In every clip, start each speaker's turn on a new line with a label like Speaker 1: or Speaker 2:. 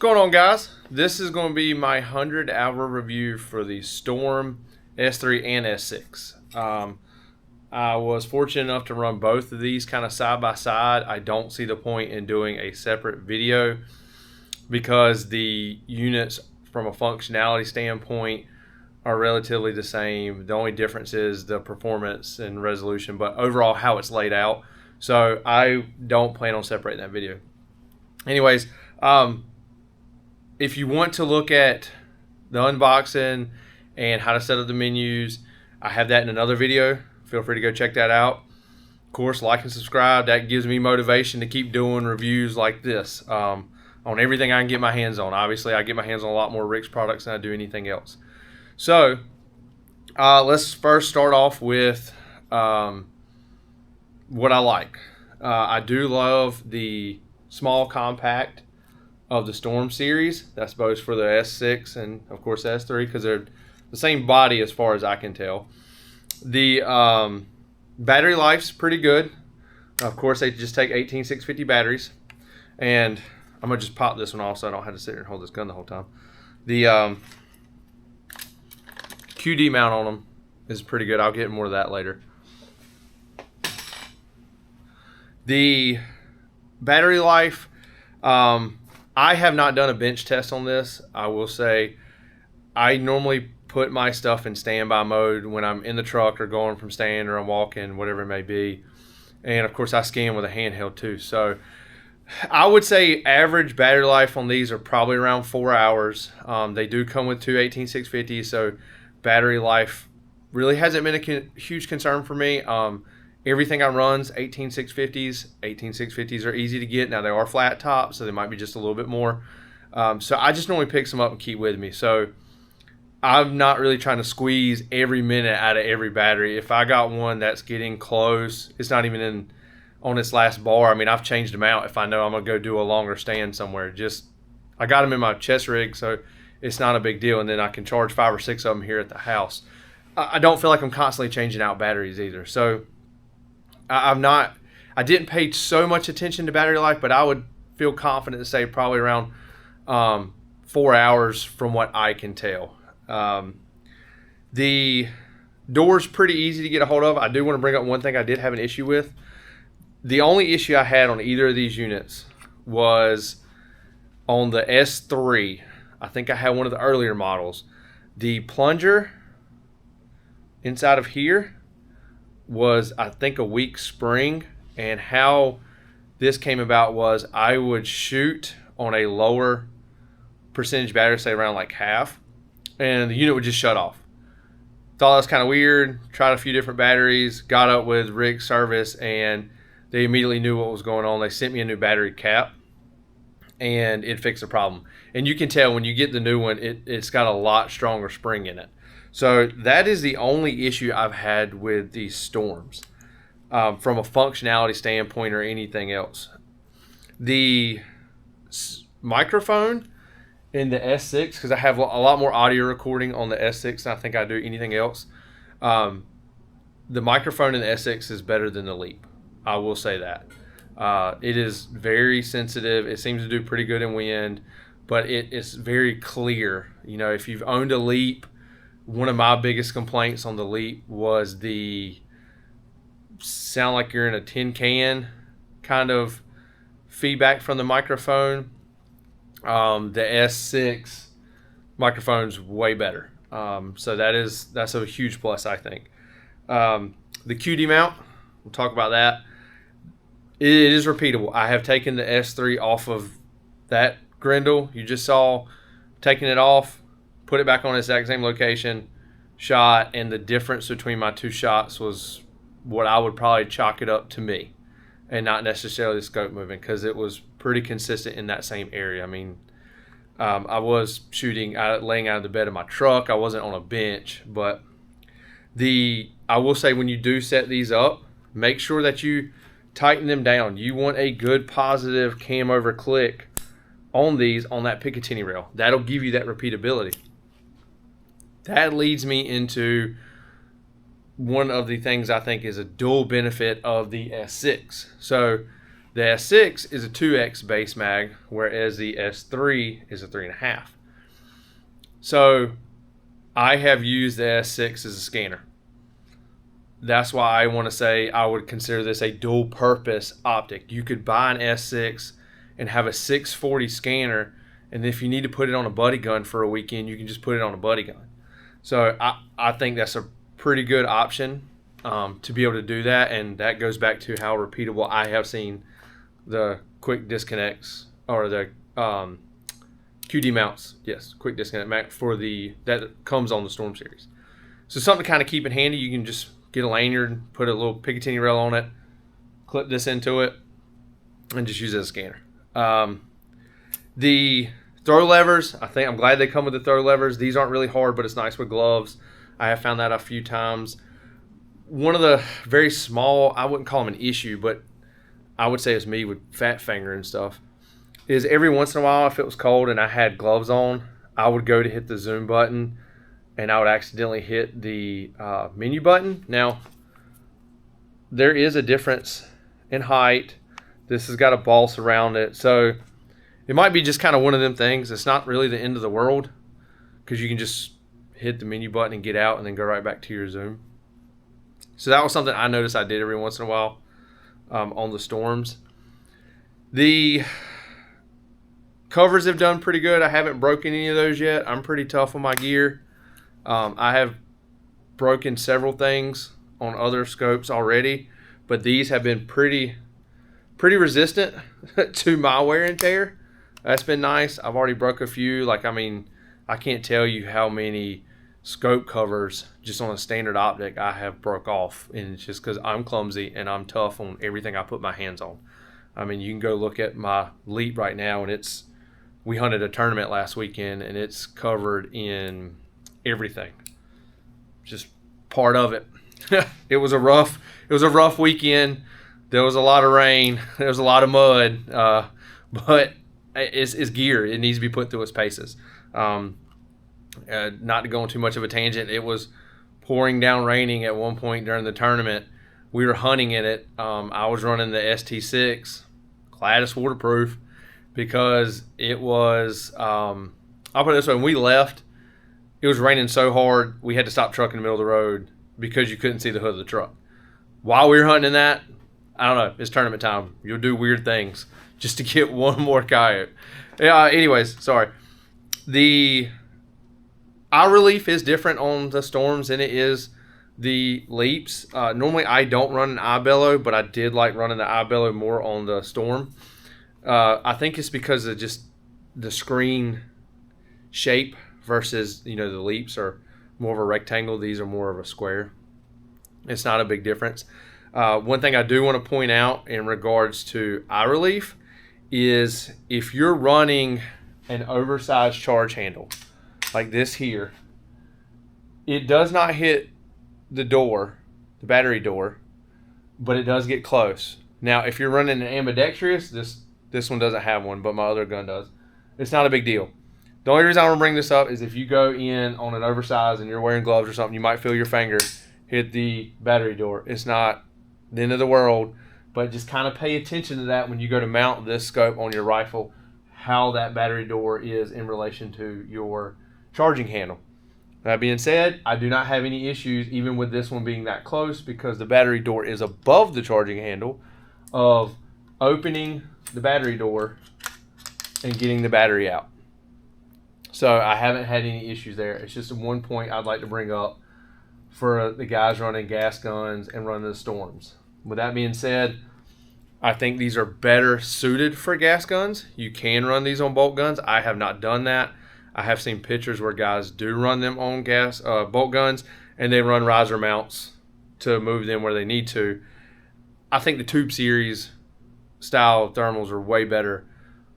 Speaker 1: What's going on, guys? This is going to be my 100-hour review for the Storm S3 and S6. I was fortunate enough to run both of these kind of side by side. I don't see the point in doing a separate video because the units from a functionality standpoint are relatively the same. The only difference is the performance and resolution, but overall how it's laid out. So I don't plan on separating that video. Anyways, if you want to look at the unboxing and how to set up the menus, I have that in another video. Feel free to go check that out. Of course, like and subscribe. That gives me motivation to keep doing reviews like this on everything I can get my hands on. Obviously, I get my hands on a lot more RIX products than I do anything else. So let's first start off with what I like. I do love the small compact of the Storm series. That's both for the S6 and of course the S3 because they're the same body as far as I can tell. The battery life's pretty good. Of course, they just take 18650 batteries, and I'm gonna just pop this one off so I don't have to sit here and hold this gun the whole time. The QD mount on them is pretty good. I'll get more of that later. The battery life, I have not done a bench test on this. I will say I normally put my stuff in standby mode when I'm in the truck or going from stand or I'm walking, whatever it may be. And of course I scan with a handheld too. So I would say average battery life on these are probably around 4 hours. They do come with two 18650s, so battery life really hasn't been a huge concern for me. Everything I run's 18650s. 18650s are easy to get. Now they are flat top, so they might be just a little bit more. So I just normally pick some up and keep with me. So I'm not really trying to squeeze every minute out of every battery. If I got one that's getting close, it's not even on its last bar. I mean, I've changed them out if I know I'm gonna go do a longer stand somewhere. I got them in my chest rig, so it's not a big deal. And then I can charge 5 or 6 of them here at the house. I don't feel like I'm constantly changing out batteries either. So I didn't pay so much attention to battery life, but I would feel confident to say probably around 4 hours from what I can tell. The door's pretty easy to get a hold of. I do want to bring up one thing I did have an issue with. The only issue I had on either of these units was on the S3. I think I had one of the earlier models. The plunger inside of here was, I think, a weak spring, and how this came about was I would shoot on a lower percentage battery, say around like half, and the unit would just shut off. Thought that was kind of weird. Tried a few different batteries, got up with RIX service, and they immediately knew what was going on. They sent me a new battery cap, and it fixed the problem. And you can tell when you get the new one, it's got a lot stronger spring in it. So that is the only issue I've had with these Storms from a functionality standpoint or anything else. The microphone in the S6, because I have a lot more audio recording on the S6 than I think I do anything else. The microphone in the S6 is better than the Leap. I will say that. It is very sensitive. It seems to do pretty good in wind, but it's very clear. You know, if you've owned a Leap, one of my biggest complaints on the Leap was the sound like you're in a tin can kind of feedback from the microphone. The S6 microphone's way better. So that's a huge plus, I think. The QD mount, we'll talk about that. It is repeatable. I have taken the S3 off of that grindle you just saw, taking it off, put it back on the exact same location, shot, and the difference between my two shots was what I would probably chalk it up to me, and not necessarily the scope moving, because it was pretty consistent in that same area. I mean, I was shooting laying out of the bed of my truck. I wasn't on a bench, but I will say when you do set these up, make sure that you tighten them down. You want a good positive cam over click on these on that Picatinny rail. That'll give you that repeatability. That leads me into one of the things I think is a dual benefit of the S6. So The S6 is a 2X base mag, whereas the S3 is a 3.5. So I have used the S6 as a scanner. That's why I want to say I would consider this a dual purpose optic. You could buy an S6 and have a 640 scanner, and if you need to put it on a buddy gun for a weekend, you can just put it on a buddy gun. So I think that's a pretty good option to be able to do that, and that goes back to how repeatable I have seen the quick disconnects or the QD mounts. Yes, quick disconnect mount for that comes on the Storm series. So something to kind of keep in handy. You can just get a lanyard, put a little Picatinny rail on it, clip this into it, and just use it as a scanner. The throw levers, I'm glad they come with the throw levers. These aren't really hard, but it's nice with gloves. I have found that a few times. One of the very small, I wouldn't call them an issue, but I would say it's me with fat finger and stuff, is every once in a while, if it was cold and I had gloves on, I would go to hit the zoom button and I would accidentally hit the menu button. Now, there is a difference in height. This has got a boss around it. So it might be just kind of one of them things. It's not really the end of the world because you can just hit the menu button and get out and then go right back to your zoom. So that was something I noticed I did every once in a while on the Storms. The covers have done pretty good. I haven't broken any of those yet. I'm pretty tough on my gear. I have broken several things on other scopes already, but these have been pretty resistant to my wear and tear. That's been nice. I've already broke a few. I can't tell you how many scope covers just on a standard optic I have broke off, and it's just because I'm clumsy and I'm tough on everything I put my hands on. I mean, you can go look at my Leap right now, and we hunted a tournament last weekend, and it's covered in everything. Just part of it. It was a rough weekend. There was a lot of rain. There was a lot of mud. But it's gear. It needs to be put through its paces. Not to go on too much of a tangent, it was pouring down raining at one point during the tournament. We were hunting in it. I was running the ST6, glad it's waterproof, because it was, I'll put it this way, when we left, it was raining so hard, we had to stop truck in the middle of the road because you couldn't see the hood of the truck. While we were hunting in that, I don't know, it's tournament time. You'll do weird things just to get one more coyote. Anyways, sorry. The eye relief is different on the Storms than it is the Leaps. Normally I don't run an eye bellow, but I did like running the eye bellow more on the Storm. I think it's because of just the screen shape versus, the Leaps are more of a rectangle. These are more of a square. It's not a big difference. One thing I do want to point out in regards to eye relief is if you're running an oversized charge handle like this here, it does not hit the door, the battery door, but it does get close. Now, if you're running an ambidextrous, this one doesn't have one, but my other gun does. It's not a big deal. The only reason I want to bring this up is if you go in on an oversized and you're wearing gloves or something, you might feel your finger hit the battery door. It's not the end of the world, but just kind of pay attention to that when you go to mount this scope on your rifle, how that battery door is in relation to your charging handle. That being said, I do not have any issues even with this one being that close because the battery door is above the charging handle of opening the battery door and getting the battery out. So I haven't had any issues there. It's just one point I'd like to bring up for the guys running gas guns and running the Storms. With that being said, I think these are better suited for gas guns. You can run these on bolt guns. I have not done that. I have seen pictures where guys do run them on bolt guns, and they run riser mounts to move them where they need to. I think the Tube Series style thermals are way better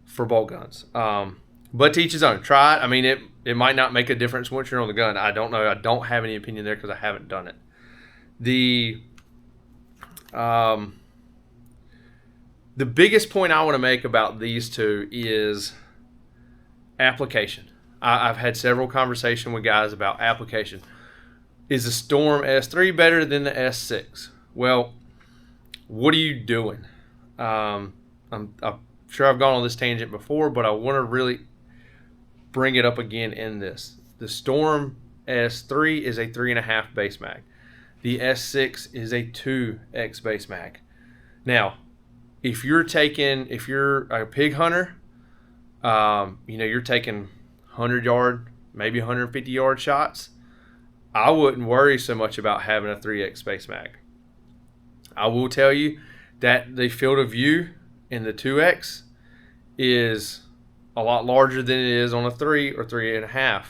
Speaker 1: for bolt guns. But to each his own. Try it. I mean, it might not make a difference once you're on the gun. I don't know. I don't have any opinion there because I haven't done it. The biggest point I want to make about these two is application. I've had several conversations with guys about application. Is the Storm S3 better than the S6? Well, what are you doing? I'm sure I've gone on this tangent before, but I want to really bring it up again in this. The Storm S3 is a 3.5 base mag. The S6 is a 2x base mag. Now, if you're a pig hunter, you're taking 100-yard, maybe 150-yard shots, I wouldn't worry so much about having a 3x base mag. I will tell you that the field of view in the 2x is a lot larger than it is on a 3 or 3.5.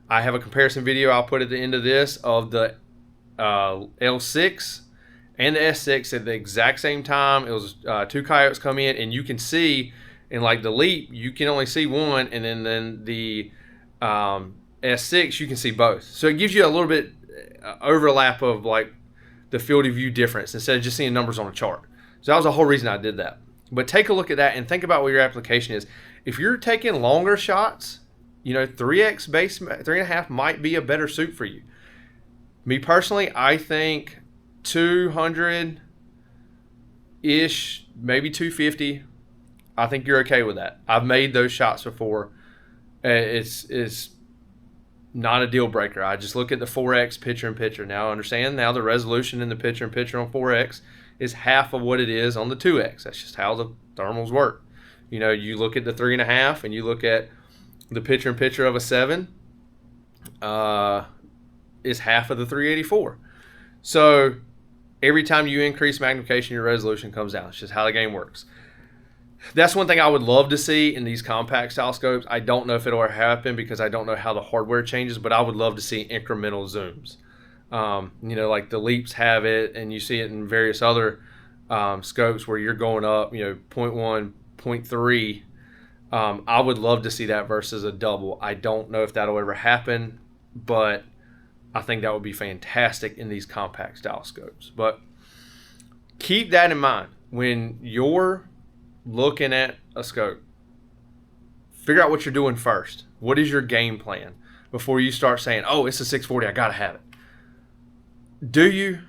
Speaker 1: I have a comparison video I'll put at the end of this of the L6 and the S6 at the exact same time. It was two coyotes come in, and you can see in like the Leap, you can only see one, and then the S6 you can see both. So it gives you a little bit overlap of like the field of view difference instead of just seeing numbers on a chart. So that was the whole reason I did that. But take a look at that and think about what your application is. If you're taking longer shots, 3x base 3.5 might be a better suit for you. Me personally, I think 200-ish, maybe 250. I think you're okay with that. I've made those shots before. It's not a deal breaker. I just look at the 4x picture-in-picture. Now I understand now the resolution in the picture-in-picture on 4x is half of what it is on the 2x. That's just how the thermals work. You look at the 3.5 and you look at the picture-in-picture of a 7 is half of the 384. So every time you increase magnification, your resolution comes down. It's just how the game works. That's one thing I would love to see in these compact style scopes. I don't know if it'll ever happen because I don't know how the hardware changes, but I would love to see incremental zooms. Like the Leaps have it, and you see it in various other scopes where you're going up, 0.1, 0.3. I would love to see that versus a double. I don't know if that'll ever happen, but I think that would be fantastic in these compact style scopes. But keep that in mind when you're looking at a scope. Figure out what you're doing first. What is your game plan before you start saying, oh, it's a 640, I gotta have it. Do you?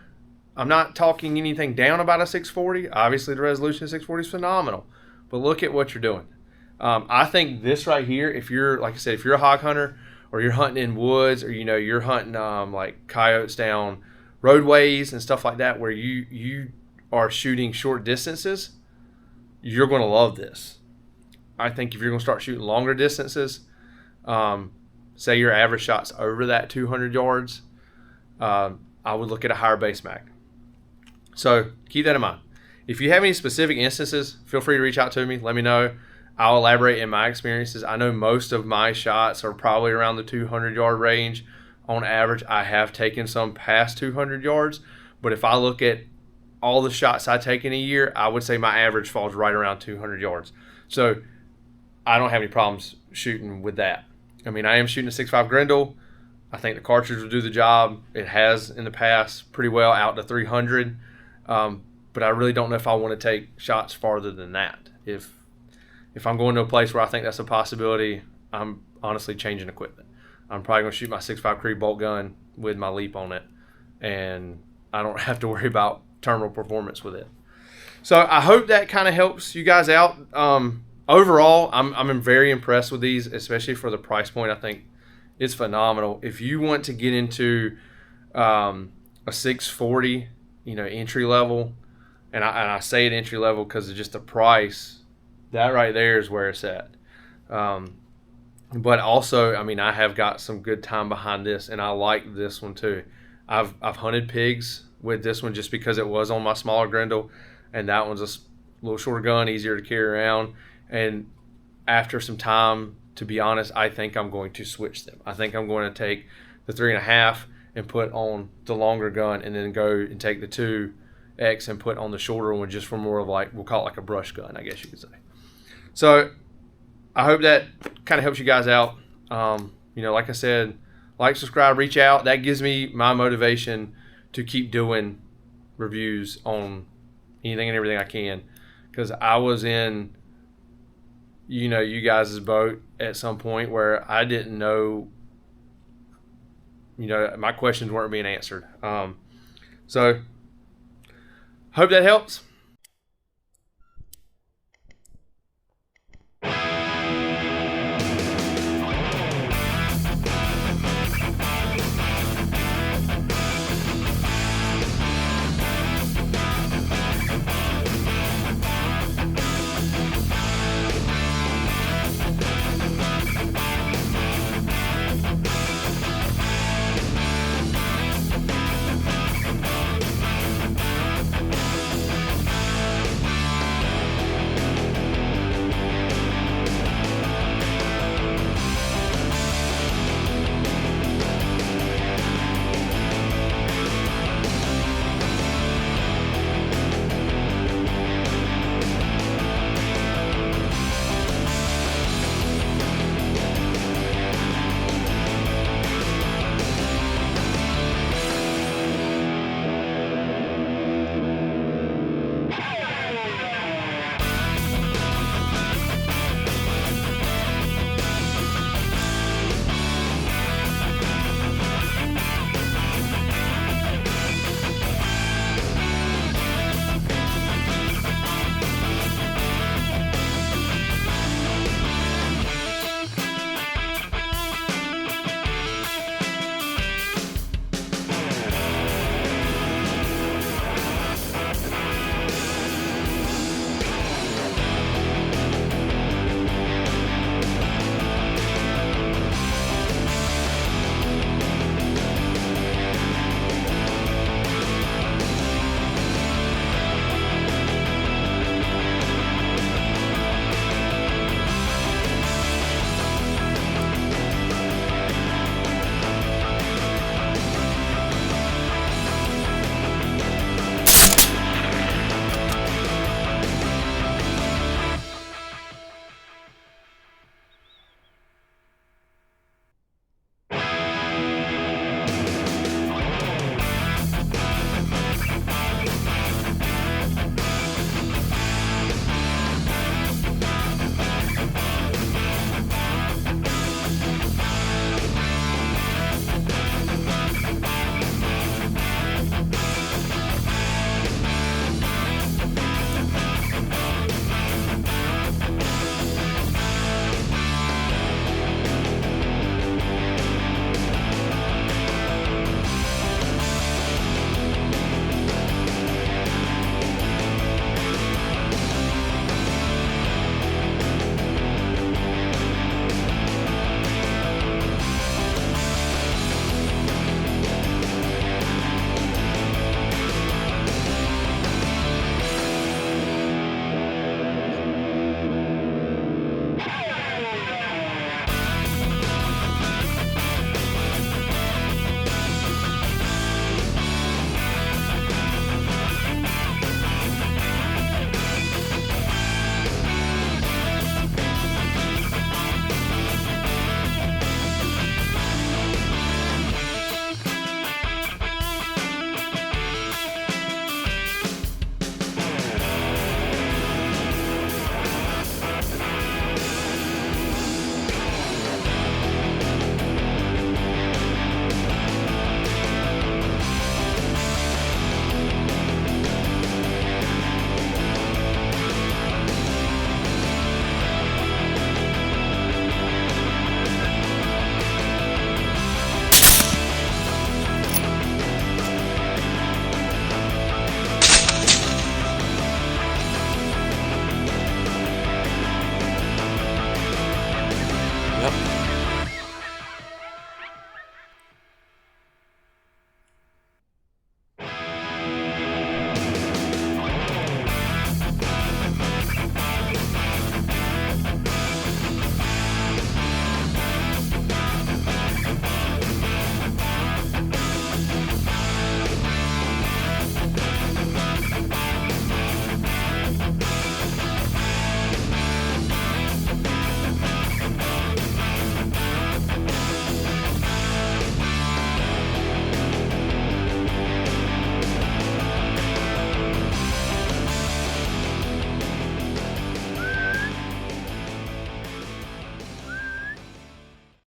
Speaker 1: I'm not talking anything down about a 640. Obviously the resolution of 640 is phenomenal, but look at what you're doing. I think this right here, if you're, like I said, if you're a hog hunter or you're hunting in woods, or you're hunting like coyotes down roadways and stuff like that, where you are shooting short distances, you're going to love this. I think if you're going to start shooting longer distances, say your average shot's over that 200 yards, I would look at a higher base mag. So keep that in mind. If you have any specific instances, feel free to reach out to me. Let me know. I'll elaborate in my experiences. I know most of my shots are probably around the 200-yard range. On average, I have taken some past 200 yards. But if I look at all the shots I take in a year, I would say my average falls right around 200 yards. So I don't have any problems shooting with that. I mean, I am shooting a 6.5 Grendel. I think the cartridge will do the job. It has in the past pretty well out to 300. But I really don't know if I want to take shots farther than that. If I'm going to a place where I think that's a possibility, I'm honestly changing equipment. I'm probably going to shoot my 6.5 Cree bolt gun with my Leap on it, and I don't have to worry about terminal performance with it. So I hope that kind of helps you guys out. Overall, I'm very impressed with these, especially for the price point. I think it's phenomenal. If you want to get into a 640, entry level, and I say it entry level because of just the price, that right there is where it's at. But also, I have got some good time behind this, and I like this one too. I've hunted pigs with this one just because it was on my smaller Grendel, and that one's a little shorter gun, easier to carry around. And after some time, to be honest, I think I'm going to switch them. I think I'm going to take the 3.5 and put on the longer gun, and then go and take the 2X and put on the shorter one, just for more of like, we'll call it like a brush gun, I guess you could say. So I hope that kind of helps you guys out. Like I said, like, subscribe, reach out. That gives me my motivation to keep doing reviews on anything and everything I can, because I was in you guys' boat at some point where I didn't know, my questions weren't being answered. So hope that helps.